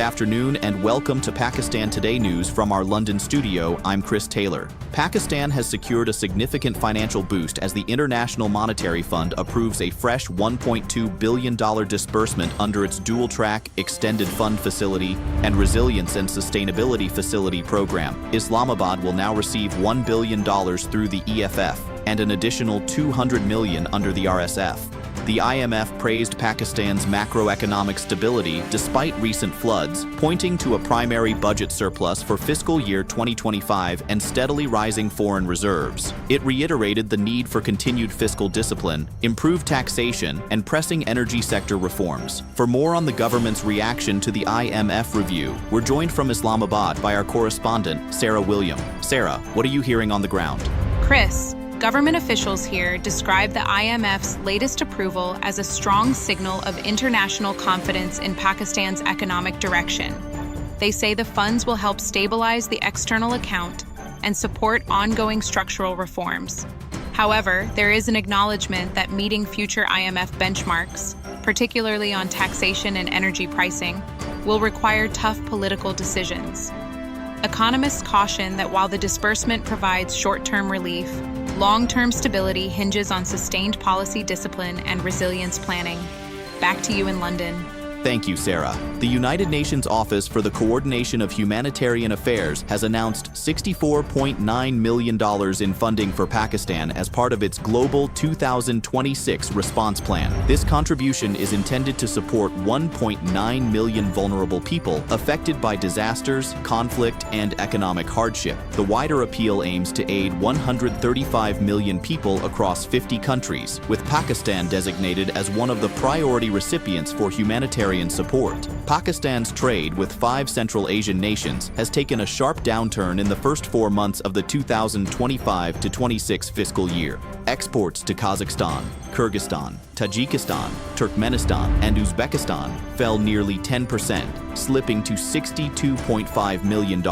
afternoon and welcome to Pakistan Today News from our London studio. I'm Chris Taylor. Pakistan has secured a significant financial boost as the International Monetary Fund approves a fresh $1.2 billion disbursement under its dual-track Extended Fund Facility and Resilience and Sustainability Facility program. Islamabad will now receive $1 billion through the EFF and an additional $200 million under the RSF. The IMF praised Pakistan's macroeconomic stability despite recent floods, pointing to a primary budget surplus for fiscal year 2025 and steadily rising foreign reserves. It reiterated the need for continued fiscal discipline, improved taxation, and pressing energy sector reforms. For more on the government's reaction to the IMF review, we're joined from Islamabad by our correspondent, Sarah William. Sarah, what are you hearing on the ground? Chris, government officials here describe the IMF's latest approval as a strong signal of international confidence in Pakistan's economic direction. They say the funds will help stabilize the external account and support ongoing structural reforms. However, there is an acknowledgement that meeting future IMF benchmarks, particularly on taxation and energy pricing, will require tough political decisions. Economists caution that while the disbursement provides short-term relief, long-term stability hinges on sustained policy discipline and resilience planning. Back to you in London. Thank you, Sarah. The United Nations Office for the Coordination of Humanitarian Affairs has announced $64.9 million in funding for Pakistan as part of its Global 2026 response plan. This contribution is intended to support 1.9 million vulnerable people affected by disasters, conflict, and economic hardship. The wider appeal aims to aid 135 million people across 50 countries, with Pakistan designated as one of the priority recipients for humanitarian support. Pakistan's trade with 5 Central Asian nations has taken a sharp downturn in the first 4 months of the 2025-26 fiscal year. Exports to Kazakhstan, Kyrgyzstan, Tajikistan, Turkmenistan, and Uzbekistan fell nearly 10%, slipping to $62.5 million.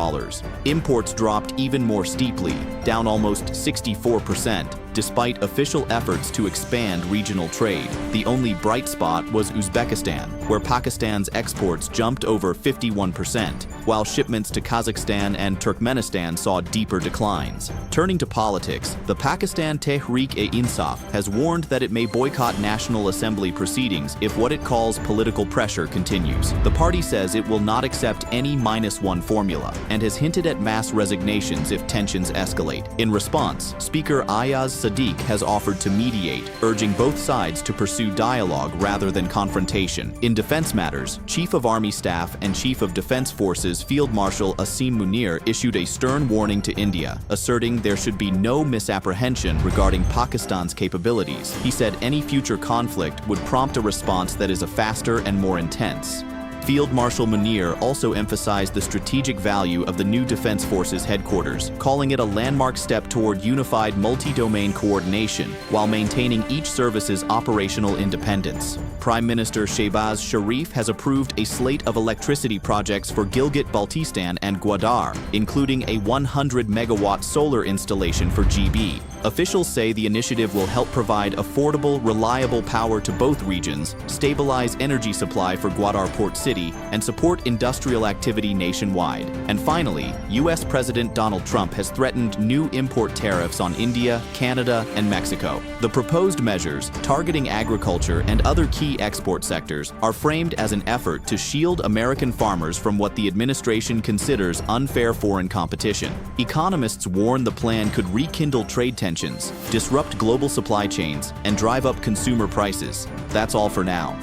Imports dropped even more steeply, down almost 64%. Despite official efforts to expand regional trade, the only bright spot was Uzbekistan, where Pakistan's exports jumped over 51%, while shipments to Kazakhstan and Turkmenistan saw deeper declines. Turning to politics, the Pakistan Tehreek-e-Insaf has warned that it may boycott National Assembly proceedings if what it calls political pressure continues. The party says it will not accept any -1 formula and has hinted at mass resignations if tensions escalate. In response, Speaker Ayaz Sadiq has offered to mediate, urging both sides to pursue dialogue rather than confrontation. In defense matters, Chief of Army Staff and Chief of Defense Forces Field Marshal Asim Munir issued a stern warning to India, asserting there should be no misapprehension regarding Pakistan's capabilities. He said any future conflict would prompt a response that is faster and more intense. Field Marshal Munir also emphasized the strategic value of the new Defense Forces headquarters, calling it a landmark step toward unified multi-domain coordination while maintaining each service's operational independence. Prime Minister Shehbaz Sharif has approved a slate of electricity projects for Gilgit-Baltistan and Gwadar, including a 100-megawatt solar installation for GB. Officials say the initiative will help provide affordable, reliable power to both regions, stabilize energy supply for Gwadar Port City, and support industrial activity nationwide. And finally, U.S. President Donald Trump has threatened new import tariffs on India, Canada, and Mexico. The proposed measures, targeting agriculture and other key export sectors, are framed as an effort to shield American farmers from what the administration considers unfair foreign competition. Economists warn the plan could rekindle trade tensions, disrupt global supply chains, and drive up consumer prices. That's all for now.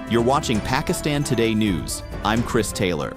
You're watching Pakistan Today News. I'm Chris Taylor.